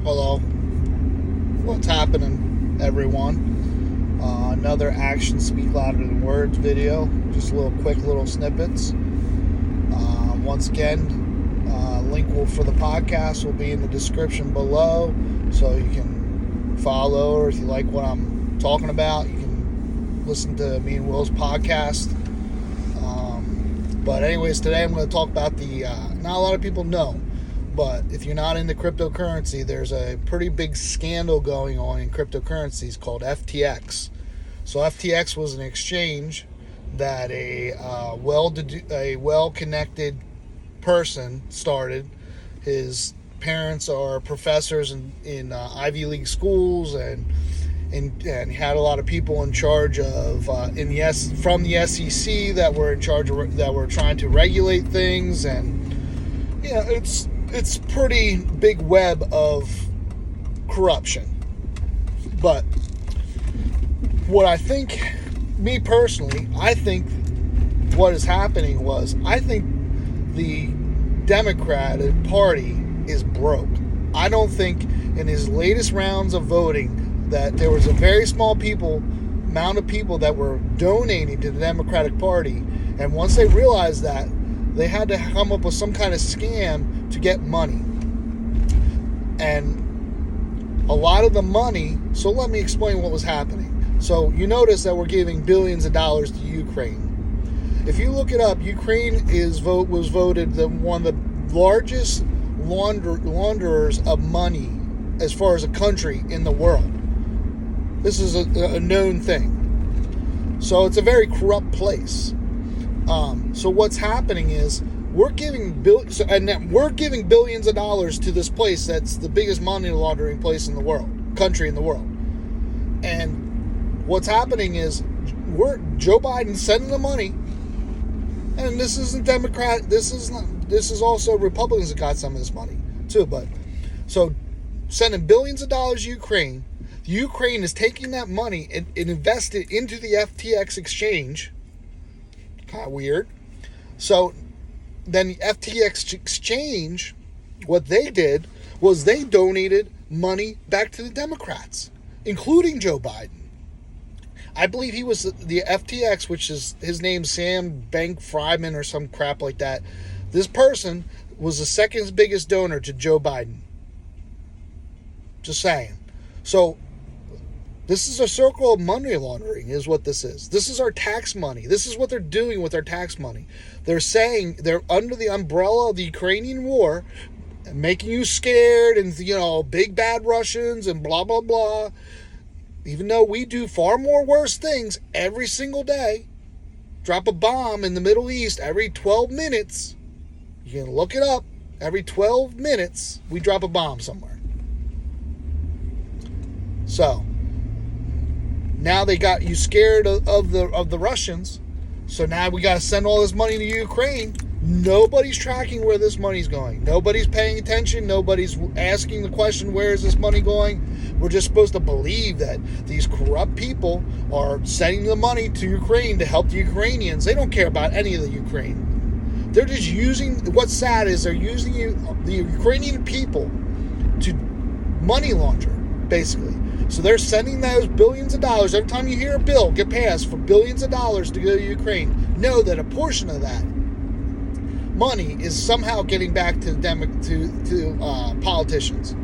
Hello. What's happening, everyone? Another Actions Speak Louder Than Words video. Just quick little snippets. Once again, link for the podcast will be in the description below, so you can follow, or if you like what I'm talking about, you can listen to me and Will's podcast. But anyways, today I'm going to talk about not a lot of people know, but if you're not into cryptocurrency, there's a pretty big scandal going on in cryptocurrencies called FTX. So FTX was an exchange that a well-connected person started. His parents are professors in Ivy League schools, and had a lot of people in charge of from the SEC that were in charge that were trying to regulate things, and it's pretty big web of corruption. But what I think, me personally, I think what is happening was, I think the Democratic Party is broke. I don't think in his latest rounds of voting that there was a very small amount of people that were donating to the Democratic Party, and once they realized that, they had to come up with some kind of scam to get money. And a lot of the money, so let me explain what was happening. So you notice that we're giving billions of dollars to Ukraine. If you look it up, Ukraine was voted one of the largest launderers of money as far as a country in the world. This is a known thing. So it's a very corrupt place. So what's happening is we're giving billions of dollars to this place that's the biggest money laundering country in the world. And what's happening is Joe Biden sending the money, and this isn't Democrat. This is also Republicans that got some of this money too. But so sending billions of dollars to Ukraine. Ukraine is taking that money and invested into the FTX Exchange. Kind of weird. So then the FTX Exchange, what they did was they donated money back to the Democrats, including Joe Biden. I believe he was the FTX, which is his name, Sam Bankman-Fried or some crap like that. This person was the second biggest donor to Joe Biden. Just saying. So this is a circle of money laundering is what this is. This is our tax money. This is what they're doing with our tax money. They're saying they're under the umbrella of the Ukrainian war, making you scared, and, big bad Russians and blah, blah, blah. Even though we do far more worse things every single day. Drop a bomb in the Middle East every 12 minutes. You can look it up. Every 12 minutes, we drop a bomb somewhere. So now they got you scared of the Russians. So now we got to send all this money to Ukraine. Nobody's tracking where this money's going. Nobody's paying attention. Nobody's asking the question, where is this money going? We're just supposed to believe that these corrupt people are sending the money to Ukraine to help the Ukrainians. They don't care about any of the Ukraine. They're just what's sad is they're using the Ukrainian people to money launder, basically. So they're sending those billions of dollars. Every time you hear a bill get passed for billions of dollars to go to Ukraine, know that a portion of that money is somehow getting back to politicians.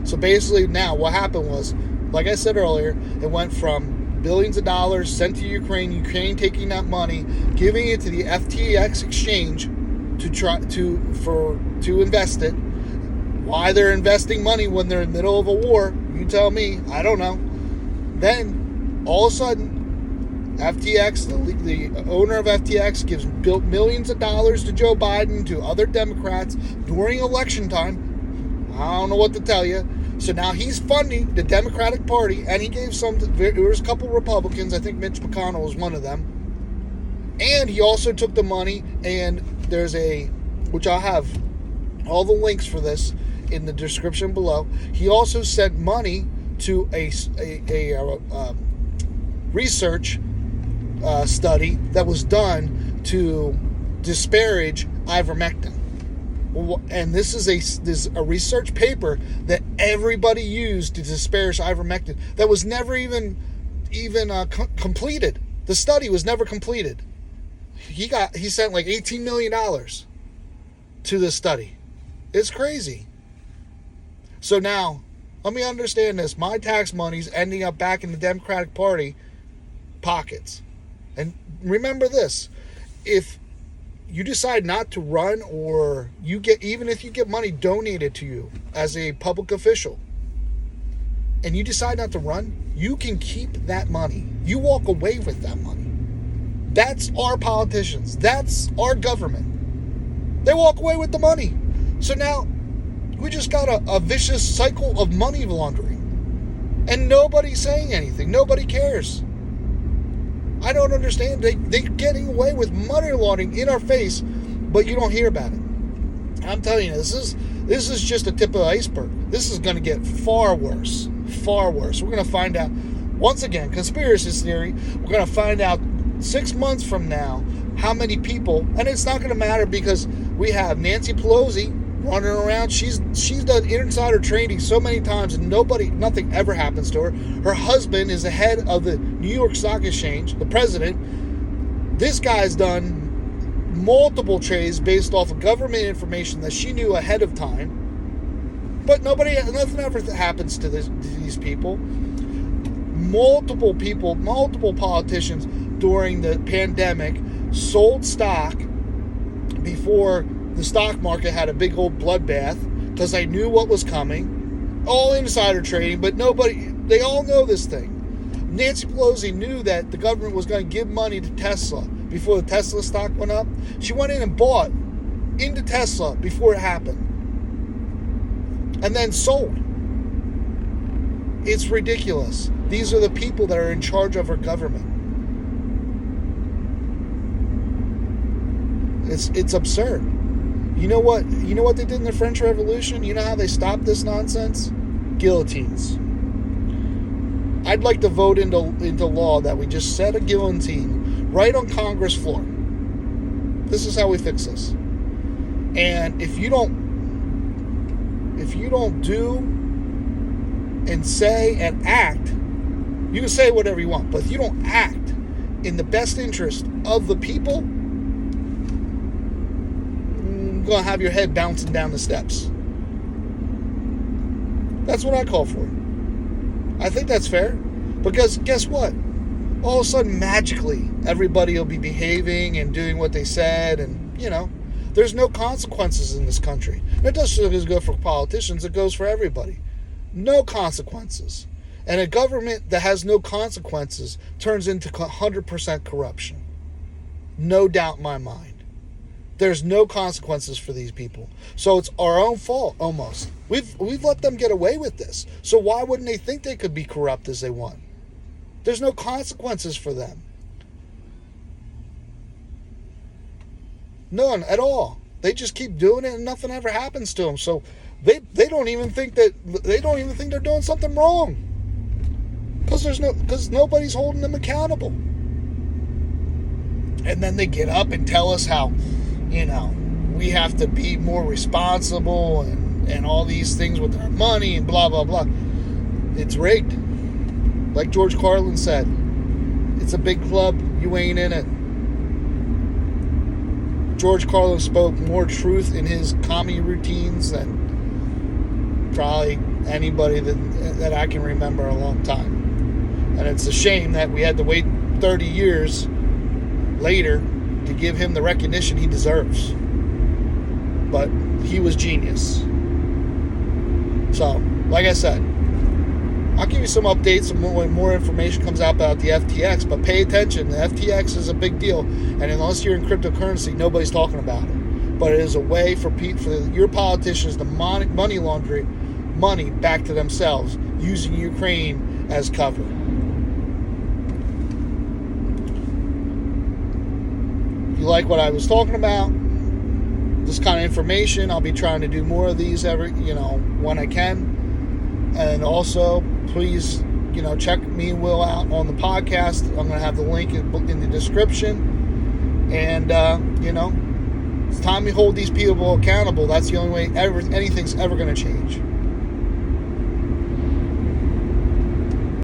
So basically now what happened was, like I said earlier, it went from billions of dollars sent to Ukraine taking that money, giving it to the FTX Exchange to invest it. Why they're investing money when they're in the middle of a war, you tell me. I don't know. Then, all of a sudden, FTX, the owner of FTX, gives millions of dollars to Joe Biden, to other Democrats, during election time. I don't know what to tell you. So now he's funding the Democratic Party, and he gave there was a couple Republicans, I think Mitch McConnell was one of them. And he also took the money, and which I'll have all the links for this in the description below. He also sent money to a research study that was done to disparage Ivermectin. And this is a research paper that everybody used to disparage ivermectin that was never even completed. The study was never completed. He sent like $18 million to this study. It's crazy. So now, let me understand this. My tax money's ending up back in the Democratic Party pockets. And remember this. If you decide not to run, or even if you get money donated to you as a public official, and you decide not to run, you can keep that money. You walk away with that money. That's our politicians. That's our government. They walk away with the money. So now we just got a vicious cycle of money laundering. And nobody's saying anything. Nobody cares. I don't understand. They're getting away with money laundering in our face, but you don't hear about it. I'm telling you, this is just the tip of the iceberg. This is going to get far worse. Far worse. We're going to find out, once again, conspiracy theory, we're going to find out 6 months from now how many people, and it's not going to matter because we have Nancy Pelosi running around. She's done insider trading so many times and nothing ever happens to her. Her husband is the head of the New York Stock Exchange, the president. This guy's done multiple trades based off of government information that she knew ahead of time. But nothing ever happens to these people. Multiple politicians during the pandemic sold stock before the stock market had a big old bloodbath because they knew what was coming. All insider trading, but they all know this thing. Nancy Pelosi knew that the government was going to give money to Tesla before the Tesla stock went up. She went in and bought into Tesla before it happened. And then sold. It's ridiculous. These are the people that are in charge of our government. It's absurd. You know what they did in the French Revolution? You know how they stopped this nonsense? Guillotines. I'd like to vote into law that we just set a guillotine right on Congress floor. This is how we fix this. And if you don't do and say and act, you can say whatever you want, but if you don't act in the best interest of the people, you're going to have your head bouncing down the steps. That's what I call for. I think that's fair. Because guess what? All of a sudden, magically, everybody will be behaving and doing what they said, and, there's no consequences in this country. And it doesn't just go for politicians, it goes for everybody. No consequences. And a government that has no consequences turns into 100% corruption. No doubt in my mind. There's no consequences for these people. So it's our own fault, almost. We've let them get away with this. So why wouldn't they think they could be corrupt as they want? There's no consequences for them. None at all. They just keep doing it and nothing ever happens to them. So they don't even think they're doing something wrong. Because nobody's holding them accountable. And then they get up and tell us how, we have to be more responsible and all these things with our money and blah, blah, blah. It's rigged. Like George Carlin said, it's a big club, you ain't in it. George Carlin spoke more truth in his commie routines than probably anybody that I can remember a long time. And it's a shame that we had to wait 30 years later to give him the recognition he deserves. But he was genius. So, like I said, I'll give you some updates when more information comes out about the FTX, but pay attention. The FTX is a big deal, and unless you're in cryptocurrency, nobody's talking about it. But it is a way for your politicians to money launder money back to themselves using Ukraine as cover. If you like what I was talking about, this kind of information, I'll be trying to do more of these when I can. And also, please, check me and Will out on the podcast. I'm going to have the link in the description. And, It's time we hold these people accountable. That's the only way anything's ever going to change.